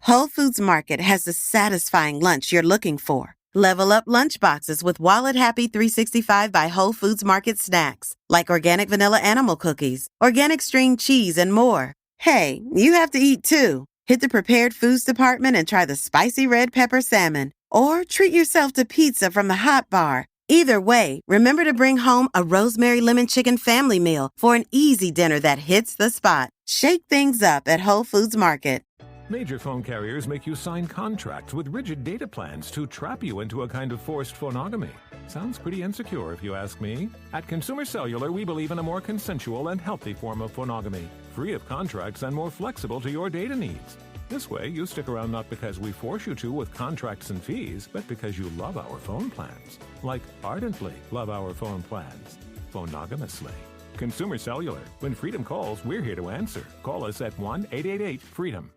Whole Foods Market has the satisfying lunch you're looking for. Level up lunch boxes with Wallet Happy 365 by Whole Foods Market snacks, like organic vanilla animal cookies, organic string cheese, and more. Hey, you have to eat too. Hit the prepared foods department and try the spicy red pepper salmon, or treat yourself to pizza from the Hot Bar. Either way, remember to bring home a rosemary lemon chicken family meal for an easy dinner that hits the spot. Shake things up at Whole Foods Market. Major phone carriers make you sign contracts with rigid data plans to trap you into a kind of forced phonogamy. Sounds pretty insecure if you ask me. At Consumer Cellular, we believe in a more consensual and healthy form of phonogamy, free of contracts and more flexible to your data needs. This way, you stick around not because we force you to with contracts and fees, but because you love our phone plans. Like ardently love our phone plans. Phonogamously. Consumer Cellular. When freedom calls, we're here to answer. Call us at 1-888-FREEDOM.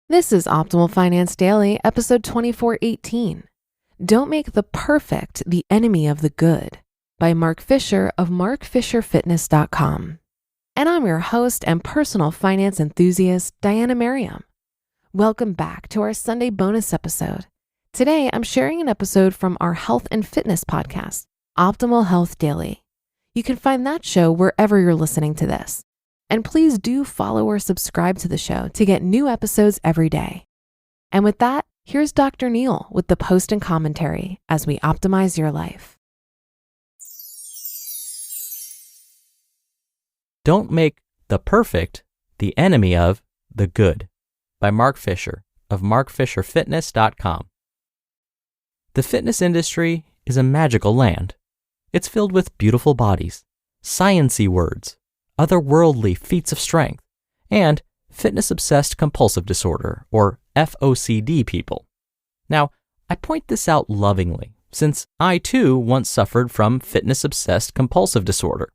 This is Optimal Finance Daily, episode 2418. Don't Make the Perfect the Enemy of the Good by Mark Fisher of MarkFisherFitness.com. And I'm your host and personal finance enthusiast, Diana Merriam. Welcome back to our Sunday bonus episode. Today, I'm sharing an episode from our health and fitness podcast, Optimal Health Daily. You can find that show wherever you're listening to this. And please do follow or subscribe to the show to get new episodes every day. And with that, here's Dr. Neil with the post and commentary as we optimize your life. Don't Make the Perfect the Enemy of the Good by Mark Fisher of MarkFisherFitness.com. The fitness industry is a magical land. It's filled with beautiful bodies, science-y words, otherworldly feats of strength, and fitness-obsessed compulsive disorder, or FOCD people. Now, I point this out lovingly, since I too once suffered from fitness-obsessed compulsive disorder.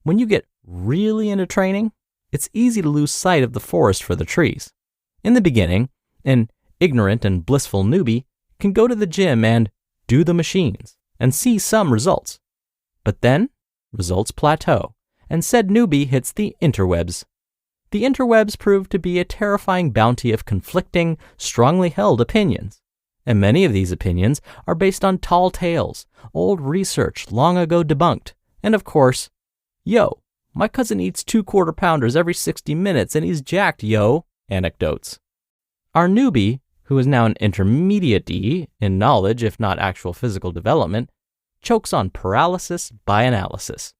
When you get really into training, it's easy to lose sight of the forest for the trees. In the beginning, an ignorant and blissful newbie can go to the gym and do the machines and see some results. But then, results plateau, and said newbie hits the interwebs. The interwebs prove to be a terrifying bounty of conflicting, strongly held opinions. And many of these opinions are based on tall tales, old research long ago debunked, and of course, yo, my cousin eats 2 quarter pounders every 60 minutes and he's jacked, yo, anecdotes. Our newbie, who is now an intermediate-y in knowledge if not actual physical development, chokes on paralysis by analysis.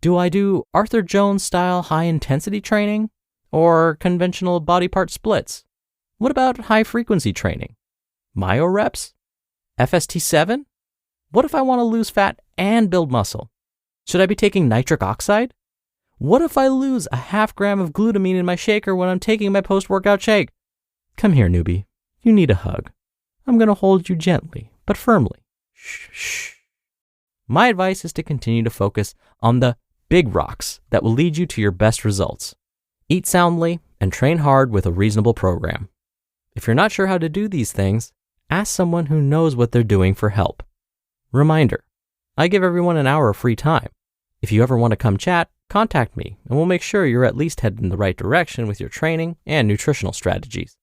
Do I do Arthur Jones-style high-intensity training or conventional body part splits? What about high-frequency training? Myo reps? FST7? What if I want to lose fat and build muscle? Should I be taking nitric oxide? What if I lose a half gram of glutamine in my shaker when I'm taking my post-workout shake? Come here, newbie. You need a hug. I'm going to hold you gently, but firmly. Shh, shh. My advice is to continue to focus on the big rocks that will lead you to your best results. Eat soundly and train hard with a reasonable program. If you're not sure how to do these things, ask someone who knows what they're doing for help. Reminder, I give everyone an hour of free time. If you ever want to come chat, contact me and we'll make sure you're at least headed in the right direction with your training and nutritional strategies.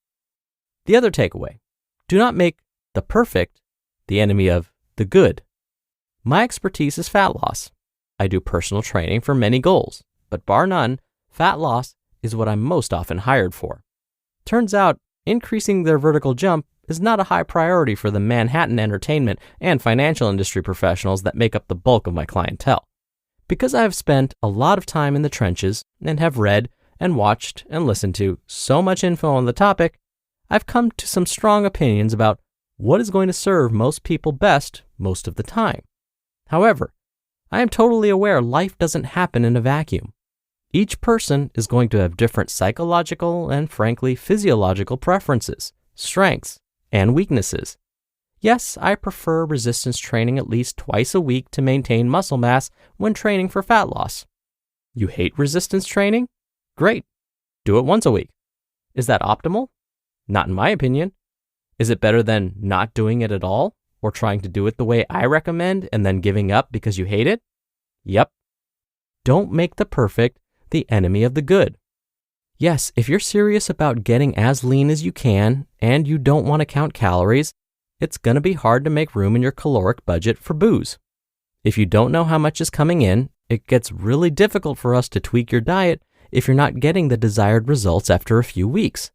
The other takeaway, do not make the perfect the enemy of the good. My expertise is fat loss. I do personal training for many goals, but bar none, fat loss is what I'm most often hired for. Turns out, increasing their vertical jump is not a high priority for the Manhattan entertainment and financial industry professionals that make up the bulk of my clientele. Because I have spent a lot of time in the trenches and have read and watched and listened to so much info on the topic, I've come to some strong opinions about what is going to serve most people best most of the time. However, I am totally aware life doesn't happen in a vacuum. Each person is going to have different psychological and, frankly, physiological preferences, strengths, and weaknesses. Yes, I prefer resistance training at least twice a week to maintain muscle mass when training for fat loss. You hate resistance training? Great. Do it once a week. Is that optimal? Not in my opinion. Is it better than not doing it at all? Or trying to do it the way I recommend and then giving up because you hate it? Yep. Don't make the perfect the enemy of the good. Yes, if you're serious about getting as lean as you can and you don't want to count calories, it's going to be hard to make room in your caloric budget for booze. If you don't know how much is coming in, it gets really difficult for us to tweak your diet if you're not getting the desired results after a few weeks.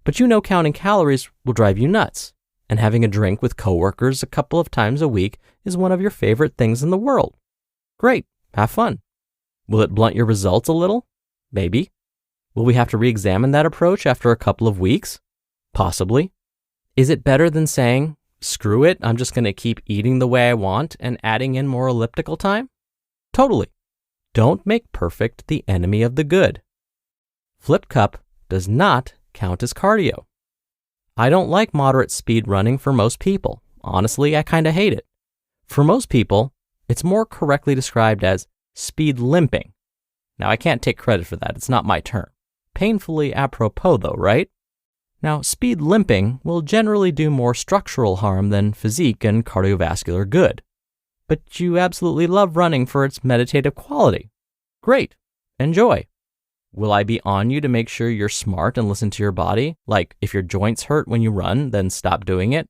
But you know counting calories will drive you nuts, and having a drink with coworkers a couple of times a week is one of your favorite things in the world. Great, have fun. Will it blunt your results a little? Maybe. Will we have to re-examine that approach after a couple of weeks? Possibly. Is it better than saying, screw it, I'm just going to keep eating the way I want and adding in more elliptical time? Totally. Don't make perfect the enemy of the good. Flip cup does not count as cardio. I don't like moderate speed running for most people. Honestly, I kind of hate it. For most people, it's more correctly described as speed limping. Now, I can't take credit for that. It's not my term. Painfully apropos though, right? Now, speed limping will generally do more structural harm than physique and cardiovascular good. But you absolutely love running for its meditative quality. Great. Enjoy. Will I be on you to make sure you're smart and listen to your body? Like, if your joints hurt when you run, then stop doing it?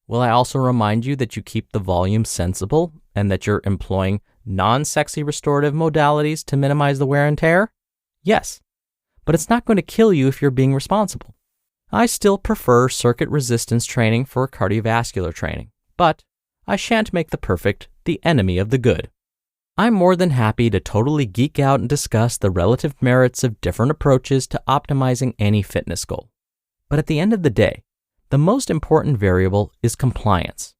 Will I also remind you that you keep the volume sensible and that you're employing non-sexy restorative modalities to minimize the wear and tear? Yes. But it's not going to kill you if you're being responsible. I still prefer circuit resistance training for cardiovascular training, but I shan't make the perfect the enemy of the good. I'm more than happy to totally geek out and discuss the relative merits of different approaches to optimizing any fitness goal. But at the end of the day, the most important variable is compliance.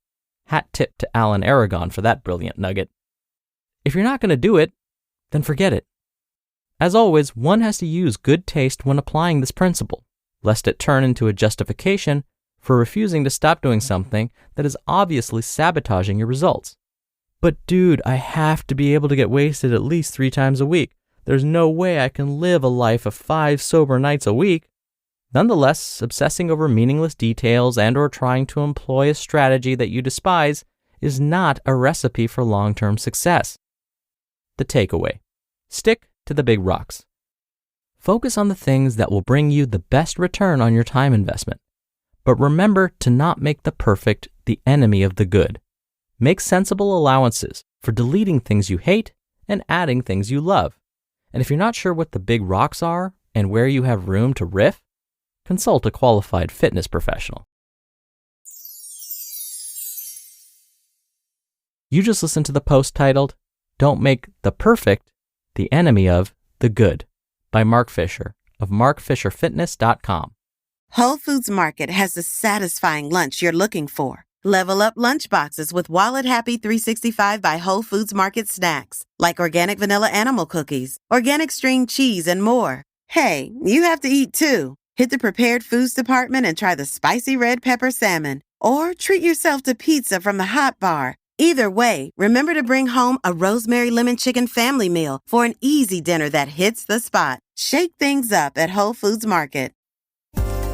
Hat tip to Alan Aragon for that brilliant nugget. If you're not going to do it, then forget it. As always, one has to use good taste when applying this principle, lest it turn into a justification for refusing to stop doing something that is obviously sabotaging your results. But dude, I have to be able to get wasted at least 3 times a week. There's no way I can live a life of 5 sober nights a week. Nonetheless, obsessing over meaningless details and/or trying to employ a strategy that you despise is not a recipe for long-term success. The takeaway: stick to the big rocks. Focus on the things that will bring you the best return on your time investment. But remember to not make the perfect the enemy of the good. Make sensible allowances for deleting things you hate and adding things you love. And if you're not sure what the big rocks are and where you have room to riff, consult a qualified fitness professional. You just listened to the post titled, "Don't Make the Perfect the Enemy of the Good" by Mark Fisher of MarkFisherFitness.com. Whole Foods Market has the satisfying lunch you're looking for. Level up lunch boxes with Wallet Happy 365 by Whole Foods Market snacks, like organic vanilla animal cookies, organic string cheese, and more. Hey, you have to eat too. Hit the prepared foods department and try the spicy red pepper salmon, or treat yourself to pizza from the hot bar. Either way, remember to bring home a rosemary lemon chicken family meal for an easy dinner that hits the spot. Shake things up at Whole Foods Market.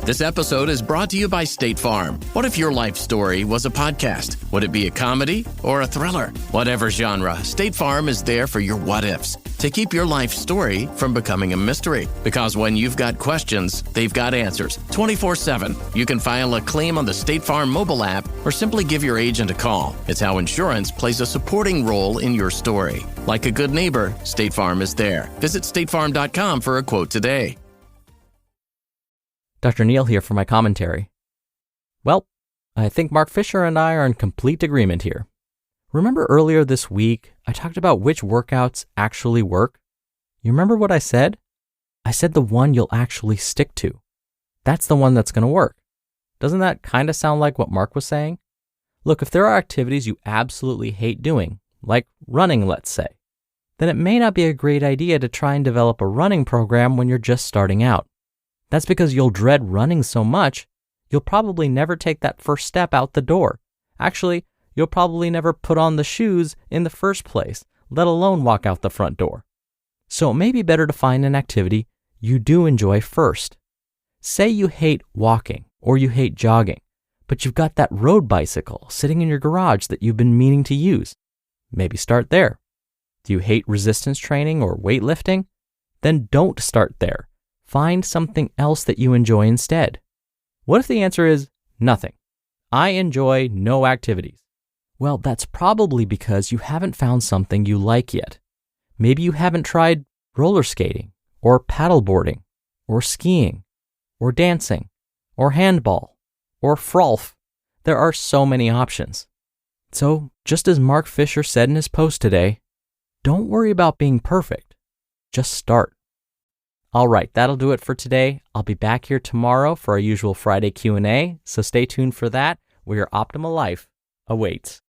This episode is brought to you by State Farm. What if your life story was a podcast? Would it be a comedy or a thriller? Whatever genre, State Farm is there for your what-ifs to keep your life story from becoming a mystery. Because when you've got questions, they've got answers 24/7. You can file a claim on the State Farm mobile app or simply give your agent a call. It's how insurance plays a supporting role in your story. Like a good neighbor, State Farm is there. Visit statefarm.com for a quote today. Dr. Neal here for my commentary. Well, I think Mark Fisher and I are in complete agreement here. Remember earlier this week, I talked about which workouts actually work? You remember what I said? I said the one you'll actually stick to. That's the one that's going to work. Doesn't that kind of sound like what Mark was saying? Look, if there are activities you absolutely hate doing, like running, let's say, then it may not be a great idea to try and develop a running program when you're just starting out. That's because you'll dread running so much, you'll probably never take that first step out the door. Actually, you'll probably never put on the shoes in the first place, let alone walk out the front door. So it may be better to find an activity you do enjoy first. Say you hate walking or you hate jogging, but you've got that road bicycle sitting in your garage that you've been meaning to use. Maybe start there. Do you hate resistance training or weightlifting? Then don't start there. Find something else that you enjoy instead. What if the answer is nothing? I enjoy no activities. Well, that's probably because you haven't found something you like yet. Maybe you haven't tried roller skating, or paddleboarding, or skiing, or dancing, or handball, or frolf. There are so many options. So, just as Mark Fisher said in his post today, don't worry about being perfect. Just start. All right, that'll do it for today. I'll be back here tomorrow for our usual Friday Q&A, so stay tuned for that, where your optimal life awaits.